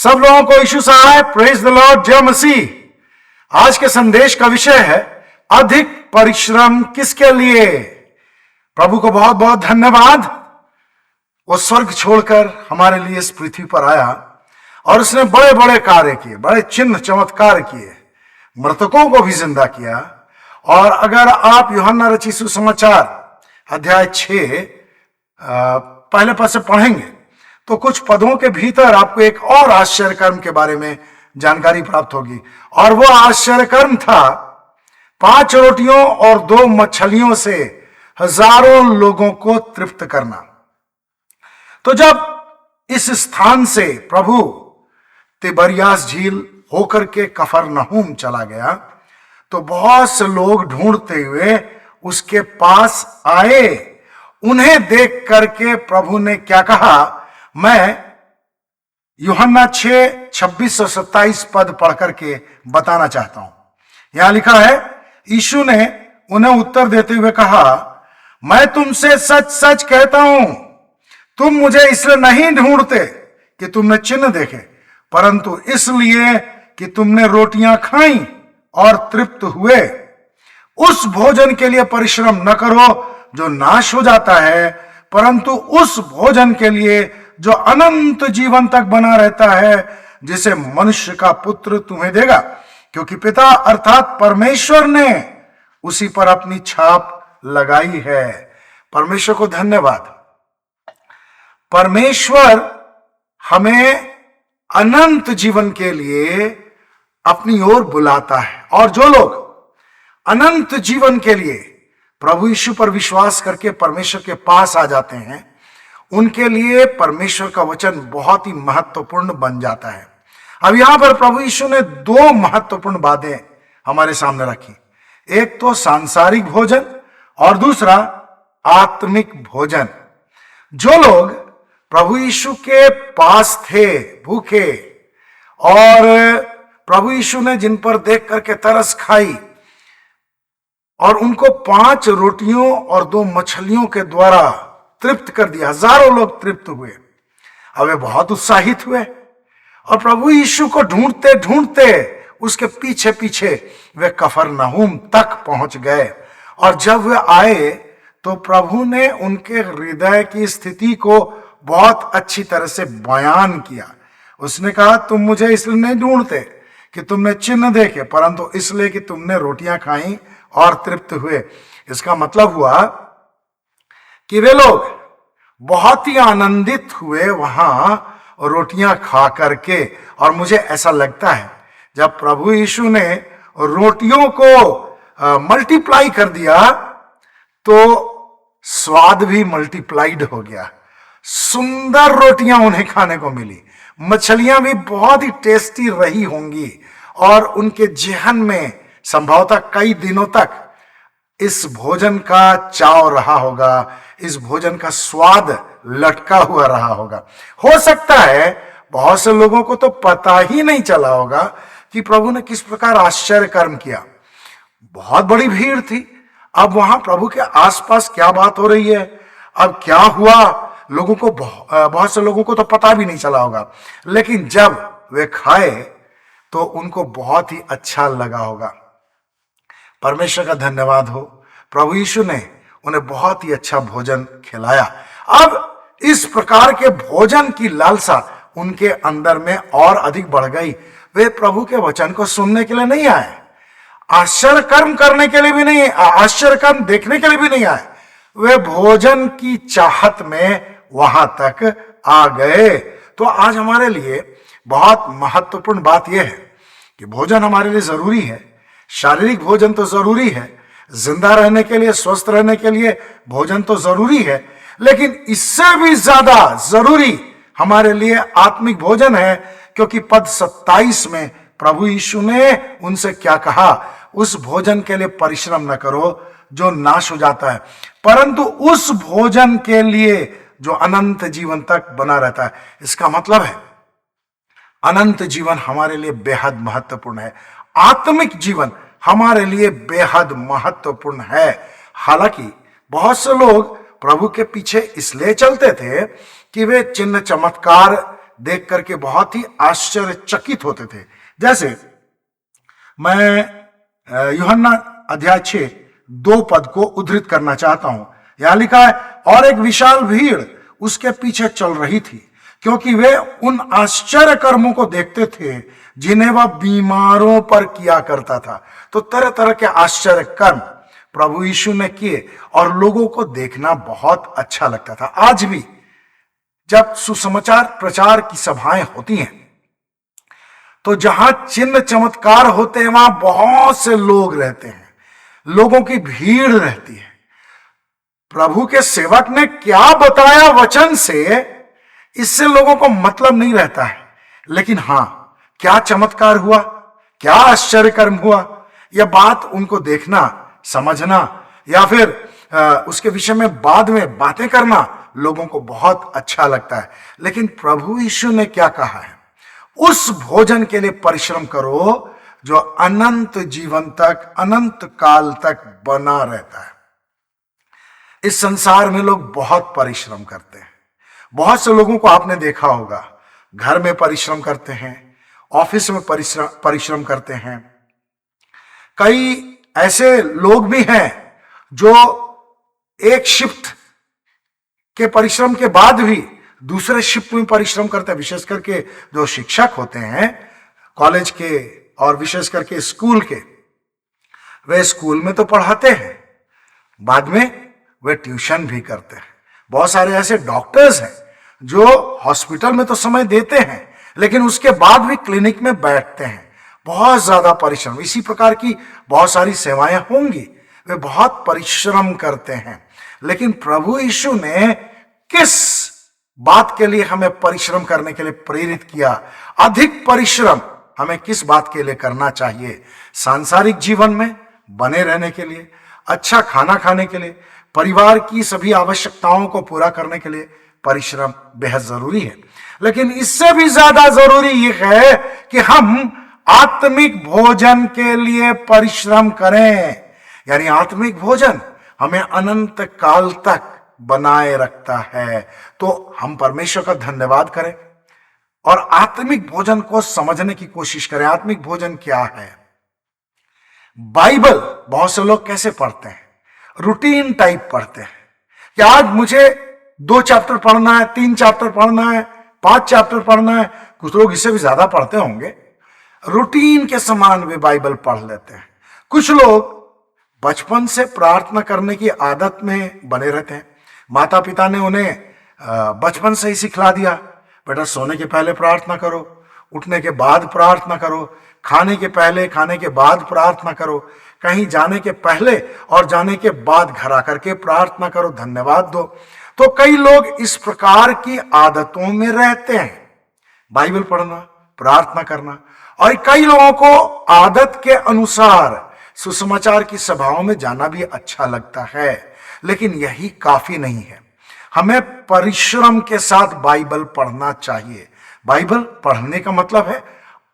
सब लोगों को यीशु साहब, प्रेज द लॉर्ड, जय मसीह। आज के संदेश का विषय है अधिक परिश्रम किसके लिए। प्रभु को बहुत बहुत धन्यवाद। वो स्वर्ग छोड़कर हमारे लिए इस पृथ्वी पर आया और उसने बड़े बड़े कार्य किए, बड़े चिन्ह चमत्कार किए, मृतकों को भी जिंदा किया। और अगर आप यूहन्ना रचित सुसमाचार अध्याय 6 पहले पद से पढ़ेंगे तो कुछ पदों के भीतर आपको एक और आश्चर्य कर्म के बारे में जानकारी प्राप्त होगी। और वो आश्चर्य कर्म था 5 रोटियों और 2 मछलियों से हजारों लोगों को तृप्त करना। तो जब इस स्थान से प्रभु तिबरियास झील होकर के कफरनहूम चला गया तो बहुत से लोग ढूंढते हुए उसके पास आए। उन्हें देख करके प्रभु ने क्या कहा, मैं यूहन्ना 6:26-27 पद पढ़ करके बताना चाहता हूं। यहां लिखा है, यीशु ने उन्हें उत्तर देते हुए कहा, मैं तुमसे सच सच कहता हूं, तुम मुझे इसलिए नहीं ढूंढते कि तुमने चिन्ह देखे, परंतु इसलिए कि तुमने रोटियां खाई और तृप्त हुए। उस भोजन के लिए परिश्रम न करो जो नाश हो जाता है, परंतु उस भोजन के लिए जो अनंत जीवन तक बना रहता है, जिसे मनुष्य का पुत्र तुम्हें देगा, क्योंकि पिता अर्थात परमेश्वर ने उसी पर अपनी छाप लगाई है। परमेश्वर को धन्यवाद। परमेश्वर हमें अनंत जीवन के लिए अपनी ओर बुलाता है, और जो लोग अनंत जीवन के लिए प्रभु यीशु पर विश्वास करके परमेश्वर के पास आ जाते हैं, उनके लिए परमेश्वर का वचन बहुत ही महत्वपूर्ण बन जाता है। अब यहां पर प्रभु यीशु ने 2 महत्वपूर्ण बातें हमारे सामने रखी। एक तो सांसारिक भोजन और दूसरा आत्मिक भोजन। जो लोग प्रभु यीशु के पास थे भूखे, और प्रभु यीशु ने जिन पर देख करके तरस खाई और उनको 5 रोटियों और 2 मछलियों के द्वारा तृप्त कर दिया, हजारों लोग तृप्त हुए। अब वे बहुत उत्साहित हुए और प्रभु यीशु को ढूंढते ढूंढते उसके पीछे पीछे वे कफरनहूम तक पहुंच गए। और जब वे आए तो प्रभु ने उनके हृदय की स्थिति को बहुत अच्छी तरह से बयान किया। उसने कहा, तुम मुझे इसलिए नहीं ढूंढते कि तुमने चिन्ह देखे, परंतु इसलिए कि तुमने रोटियां खाई और तृप्त हुए। इसका मतलब हुआ कि वे लोग बहुत ही आनंदित हुए वहां रोटियां खा करके। और मुझे ऐसा लगता है जब प्रभु यीशु ने रोटियों को मल्टीप्लाई कर दिया तो स्वाद भी मल्टीप्लाइड हो गया। सुंदर रोटियां उन्हें खाने को मिली, मछलियां भी बहुत ही टेस्टी रही होंगी, और उनके जेहन में संभवतः कई दिनों तक इस भोजन का चाव रहा होगा, इस भोजन का स्वाद लटका हुआ रहा होगा। हो सकता है बहुत से लोगों को तो पता ही नहीं चला होगा कि प्रभु ने किस प्रकार आश्चर्य कर्म किया। बहुत बड़ी भीड़ थी। अब वहां प्रभु के आसपास क्या बात हो रही है, अब क्या हुआ, लोगों को बहुत से लोगों को तो पता भी नहीं चला होगा। लेकिन जब वे खाए तो उनको बहुत ही अच्छा लगा होगा। परमेश्वर का धन्यवाद हो, प्रभु यीशु ने उन्हें बहुत ही अच्छा भोजन खिलाया। अब इस प्रकार के भोजन की लालसा उनके अंदर में और अधिक बढ़ गई। वे प्रभु के वचन को सुनने के लिए नहीं आए, आश्चर्य कर्म करने के लिए भी नहीं, आश्चर्य कर्म देखने के लिए भी नहीं आए, वे भोजन की चाहत में वहां तक आ गए। तो आज हमारे लिए बहुत महत्वपूर्ण बात यह है कि भोजन हमारे लिए जरूरी है। शारीरिक भोजन तो जरूरी है, जिंदा रहने के लिए, स्वस्थ रहने के लिए भोजन तो जरूरी है, लेकिन इससे भी ज्यादा जरूरी हमारे लिए आत्मिक भोजन है। क्योंकि पद 27 में प्रभु यीशु ने उनसे क्या कहा, उस भोजन के लिए परिश्रम न करो जो नाश हो जाता है, परंतु उस भोजन के लिए जो अनंत जीवन तक बना रहता है। इसका मतलब है अनंत जीवन हमारे लिए बेहद महत्वपूर्ण है। आत्मिक जीवन हमारे लिए बेहद महत्वपूर्ण है। हालांकि बहुत से लोग प्रभु के पीछे इसलिए चलते थे कि वे चिन्ह चमत्कार देख करके बहुत ही आश्चर्यचकित होते थे। जैसे मैं यूहन्ना अध्याय 6 2 पद को उद्धृत करना चाहता हूं। यहां लिखा है, और एक विशाल भीड़ उसके पीछे चल रही थी, क्योंकि वे उन आश्चर्य कर्मों को देखते थे जिन्हें वह बीमारों पर किया करता था। तो तरह तरह के आश्चर्य कर्म प्रभु यीशु ने किए और लोगों को देखना बहुत अच्छा लगता था। आज भी जब सुसमाचार प्रचार की सभाएं होती हैं तो जहां चिन्ह चमत्कार होते हैं वहां बहुत से लोग रहते हैं, लोगों की भीड़ रहती है। प्रभु के सेवक ने क्या बताया वचन से, इससे लोगों को मतलब नहीं रहता है, लेकिन हां, क्या चमत्कार हुआ, क्या आश्चर्य कर्म हुआ, यह बात उनको देखना, समझना या फिर उसके विषय में बाद में बातें करना लोगों को बहुत अच्छा लगता है। लेकिन प्रभु यीशु ने क्या कहा है, उस भोजन के लिए परिश्रम करो जो अनंत जीवन तक, अनंत काल तक बना रहता है। इस संसार में लोग बहुत परिश्रम करते हैं। बहुत से लोगों को आपने देखा होगा, घर में परिश्रम करते हैं, ऑफिस में परिश्रम करते हैं। कई ऐसे लोग भी हैं जो एक शिफ्ट के परिश्रम के बाद भी दूसरे शिफ्ट में परिश्रम करते हैं। विशेष करके जो शिक्षक होते हैं कॉलेज के और विशेष करके स्कूल के, वे स्कूल में तो पढ़ाते हैं, बाद में वे ट्यूशन भी करते हैं। बहुत सारे ऐसे डॉक्टर्स हैं जो हॉस्पिटल में तो समय देते हैं, लेकिन उसके बाद भी क्लिनिक में बैठते हैं। बहुत ज्यादा परिश्रम, इसी प्रकार की बहुत सारी सेवाएं होंगी, वे बहुत परिश्रम करते हैं। लेकिन प्रभु यीशु ने किस बात के लिए हमें परिश्रम करने के लिए प्रेरित किया? अधिक परिश्रम हमें किस बात के लिए करना चाहिए? सांसारिक जीवन में बने रहने के लिए, अच्छा खाना खाने के लिए, परिवार की सभी आवश्यकताओं को पूरा करने के लिए परिश्रम बेहद जरूरी है। लेकिन इससे भी ज्यादा जरूरी यह है कि हम आत्मिक भोजन के लिए परिश्रम करें। यानी आत्मिक भोजन हमें अनंत काल तक बनाए रखता है। तो हम परमेश्वर का धन्यवाद करें और आत्मिक भोजन को समझने की कोशिश करें। आत्मिक भोजन क्या है? बाइबल बहुत से लोग कैसे पढ़ते हैं? रूटीन टाइप पढ़ते हैं कि आज मुझे 2 चैप्टर पढ़ना है, 3 चैप्टर पढ़ना है, 5 चैप्टर पढ़ना है। कुछ लोग इससे भी ज्यादा पढ़ते होंगे। रूटीन के समान वे बाइबल पढ़ लेते हैं। कुछ लोग बचपन से प्रार्थना करने की आदत में बने रहते हैं। माता पिता ने उन्हें बचपन से ही सिखला दिया, बेटा सोने के पहले प्रार्थना करो, उठने के बाद प्रार्थना करो, खाने के पहले, खाने के बाद प्रार्थना करो, कहीं जाने के पहले और जाने के बाद घर आकर के प्रार्थना करो, धन्यवाद दो। तो कई लोग इस प्रकार की आदतों में रहते हैं, बाइबल पढ़ना, प्रार्थना करना। और कई लोगों को आदत के अनुसार सुसमाचार की सभाओं में जाना भी अच्छा लगता है, लेकिन यही काफी नहीं है। हमें परिश्रम के साथ बाइबल पढ़ना चाहिए। बाइबल पढ़ने का मतलब है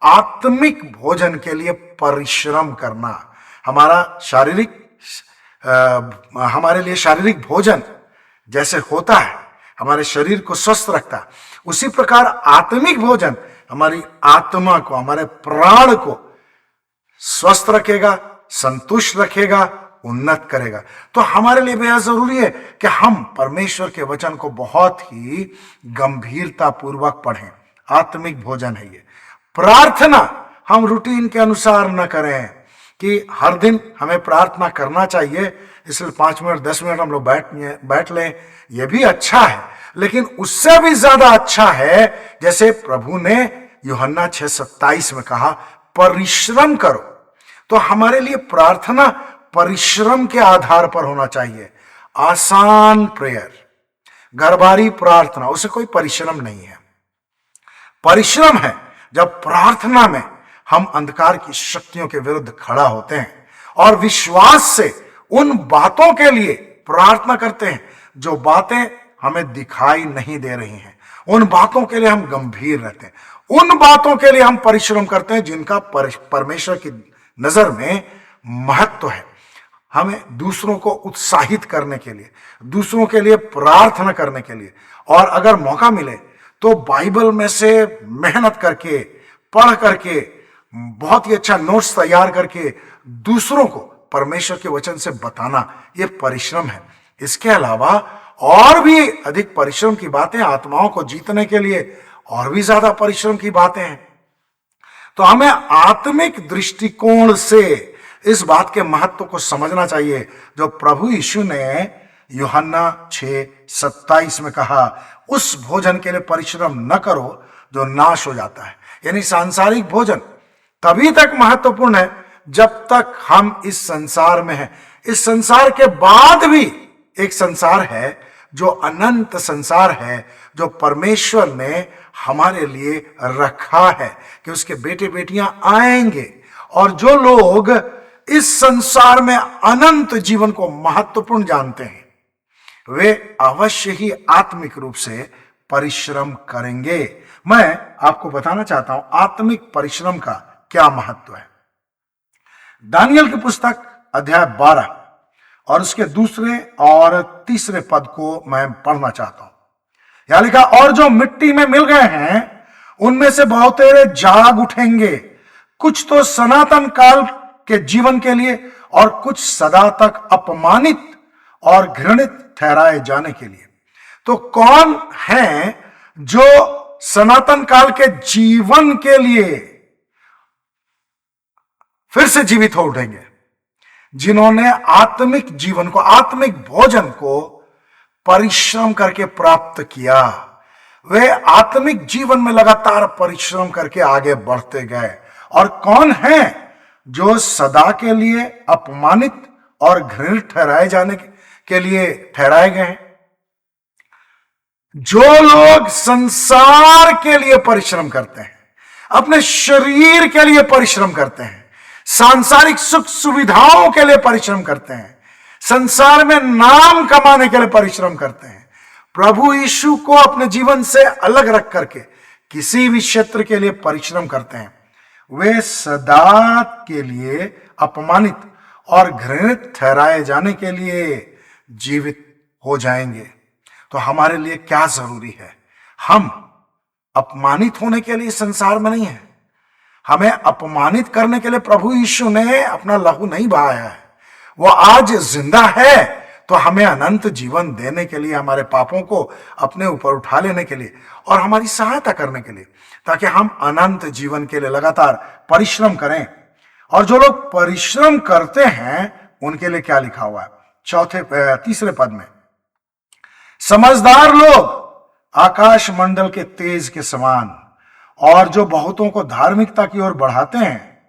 आत्मिक भोजन के लिए परिश्रम करना। हमारे लिए शारीरिक भोजन जैसे होता है, हमारे शरीर को स्वस्थ रखता है, उसी प्रकार आत्मिक भोजन हमारी आत्मा को, हमारे प्राण को स्वस्थ रखेगा, संतुष्ट रखेगा, उन्नत करेगा। तो हमारे लिए बेहद जरूरी है कि हम परमेश्वर के वचन को बहुत ही गंभीरता पूर्वक पढ़ें। आत्मिक भोजन है ये। प्रार्थना हम रूटीन के अनुसार न करें कि हर दिन हमें प्रार्थना करना चाहिए, इसलिए 5 मिनट 10 मिनट हम लोग बैठ लें, यह भी अच्छा है। लेकिन उससे भी ज्यादा अच्छा है, जैसे प्रभु ने यूहन्ना 6:27 में कहा, परिश्रम करो। तो हमारे लिए प्रार्थना परिश्रम के आधार पर होना चाहिए। आसान प्रेयर, घरबारी प्रार्थना, उसे कोई परिश्रम नहीं है। परिश्रम है जब प्रार्थना में हम अंधकार की शक्तियों के विरुद्ध खड़ा होते हैं और विश्वास से उन बातों के लिए प्रार्थना करते हैं जो बातें हमें दिखाई नहीं दे रही हैं। उन बातों के लिए हम गंभीर रहते हैं, उन बातों के लिए हम परिश्रम करते हैं जिनका परमेश्वर की नजर में महत्व है। हमें दूसरों को उत्साहित करने के लिए, दूसरों के लिए प्रार्थना करने के लिए, और अगर मौका मिले तो बाइबल में से मेहनत करके, पढ़ करके, बहुत ही अच्छा नोट्स तैयार करके दूसरों को परमेश्वर के वचन से बताना, यह परिश्रम है। इसके अलावा और भी अधिक परिश्रम की बातें, आत्माओं को जीतने के लिए और भी ज्यादा परिश्रम की बातें हैं। तो हमें आत्मिक दृष्टिकोण से इस बात के महत्व को समझना चाहिए जो प्रभु यीशु ने यूहन्ना 6:27 में कहा, उस भोजन के लिए परिश्रम न करो जो नाश हो जाता है। यानी सांसारिक भोजन तभी तक महत्वपूर्ण है जब तक हम इस संसार में हैं। इस संसार के बाद भी एक संसार है जो अनंत संसार है, जो परमेश्वर ने हमारे लिए रखा है कि उसके बेटे बेटियां आएंगे, और जो लोग इस संसार में अनंत जीवन को महत्वपूर्ण जानते हैं वे अवश्य ही आत्मिक रूप से परिश्रम करेंगे। मैं आपको बताना चाहता हूं आत्मिक परिश्रम का क्या महत्व है। दानियल की पुस्तक अध्याय 12 और उसके 2 और 3 पद को मैं पढ़ना चाहता हूं। यहां लिखा, और जो मिट्टी में मिल गए हैं उनमें से बहुतेरे जाग उठेंगे, कुछ तो सनातन काल के जीवन के लिए और कुछ सदा तक अपमानित और घृणित ठहराए जाने के लिए। तो कौन है जो सनातन काल के जीवन के लिए फिर से जीवित हो उठेंगे? जिन्होंने आत्मिक जीवन को, आत्मिक भोजन को परिश्रम करके प्राप्त किया, वे आत्मिक जीवन में लगातार परिश्रम करके आगे बढ़ते गए। और कौन है जो सदा के लिए अपमानित और घृणित ठहराए जाने के लिए ठहराए गए हैं? जो लोग संसार के लिए परिश्रम करते हैं, अपने शरीर के लिए परिश्रम करते हैं, सांसारिक सुख सुविधाओं के लिए परिश्रम करते हैं, संसार में नाम कमाने के लिए परिश्रम करते हैं, प्रभु यीशु को अपने जीवन से अलग रख करके किसी भी क्षेत्र के लिए परिश्रम करते हैं, वे सदा के लिए अपमानित और घृणित ठहराए जाने के लिए जीवित हो जाएंगे। तो हमारे लिए क्या जरूरी है? हम अपमानित होने के लिए संसार में नहीं है। हमें अपमानित करने के लिए प्रभु यीशु ने अपना लहू नहीं बहाया है। वो आज जिंदा है तो हमें अनंत जीवन देने के लिए, हमारे पापों को अपने ऊपर उठा लेने के लिए और हमारी सहायता करने के लिए, ताकि हम अनंत जीवन के लिए लगातार परिश्रम करें। और जो लोग परिश्रम करते हैं उनके लिए क्या लिखा हुआ है? 3 पद में, समझदार लोग आकाश मंडल के तेज के समान, और जो बहुतों को धार्मिकता की ओर बढ़ाते हैं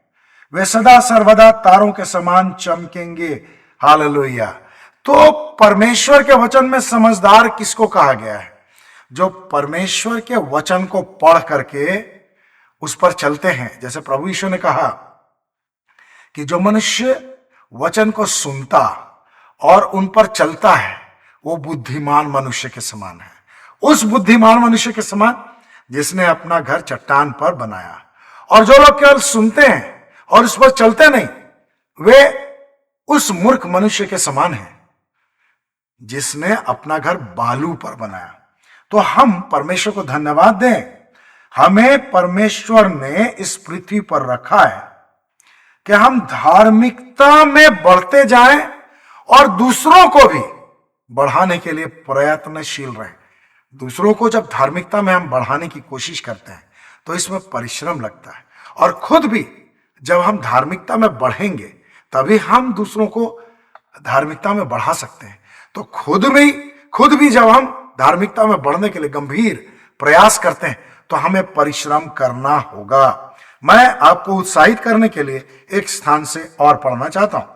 वे सदा सर्वदा तारों के समान चमकेंगे। हालेलुया। तो परमेश्वर के वचन में समझदार किसको कहा गया है? जो परमेश्वर के वचन को पढ़ करके उस पर चलते हैं। जैसे प्रभु यीशु ने कहा कि जो मनुष्य वचन को सुनता और उन पर चलता है वो बुद्धिमान मनुष्य के समान है। उस बुद्धिमान मनुष्य के समान जिसने अपना घर चट्टान पर बनाया। और जो लोग केवल सुनते हैं और उस पर चलते नहीं, वे उस मूर्ख मनुष्य के समान हैं जिसने अपना घर बालू पर बनाया। तो हम परमेश्वर को धन्यवाद दें, हमें परमेश्वर ने इस पृथ्वी पर रखा है कि हम धार्मिकता में बढ़ते जाएं और दूसरों को भी बढ़ाने के लिए प्रयत्नशील रहें। दूसरों को जब धार्मिकता में हम बढ़ाने की कोशिश करते हैं तो इसमें परिश्रम लगता है, और खुद भी जब हम धार्मिकता में बढ़ेंगे तभी हम दूसरों को धार्मिकता में बढ़ा सकते हैं। तो खुद भी जब हम धार्मिकता में बढ़ने के लिए गंभीर प्रयास करते हैं तो हमें परिश्रम करना होगा। मैं आपको उत्साहित करने के लिए एक स्थान से और पढ़ना चाहता हूं।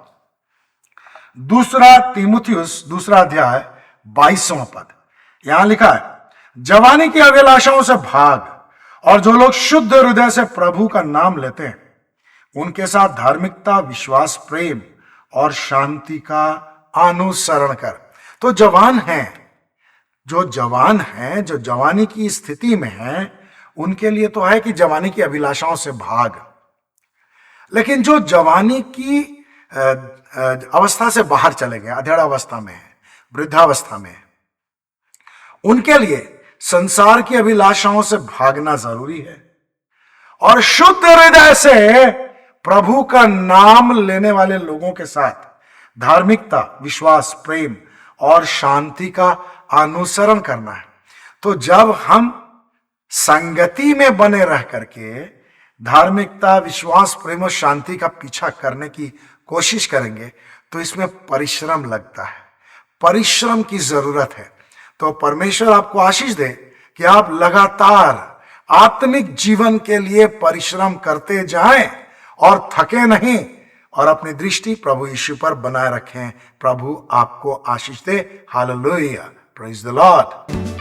2 तीमुथियुस 2 अध्याय 22वां पद। यहां लिखा है, जवानी की अभिलाषाओं से भाग, और जो लोग शुद्ध हृदय से प्रभु का नाम लेते हैं उनके साथ धार्मिकता, विश्वास, प्रेम और शांति का अनुसरण कर। तो जवान हैं, जो जवानी की स्थिति में हैं, उनके लिए तो है कि जवानी की अभिलाषाओं से भाग। लेकिन जो जवानी की अवस्था से बाहर चले गए, अधेड़ अवस्था में है, वृद्धावस्था में है, उनके लिए संसार की अभिलाषाओं से भागना जरूरी है और शुद्ध हृदय से प्रभु का नाम लेने वाले लोगों के साथ धार्मिकता, विश्वास, प्रेम और शांति का अनुसरण करना है। तो जब हम संगति में बने रह करके धार्मिकता, विश्वास, प्रेम और शांति का पीछा करने की कोशिश करेंगे तो इसमें परिश्रम लगता है, परिश्रम की जरूरत है। तो परमेश्वर आपको आशीष दे कि आप लगातार आत्मिक जीवन के लिए परिश्रम करते जाएं और थके नहीं और अपनी दृष्टि प्रभु यीशु पर बनाए रखें। प्रभु आपको आशीष दे। Hallelujah, praise the Lord.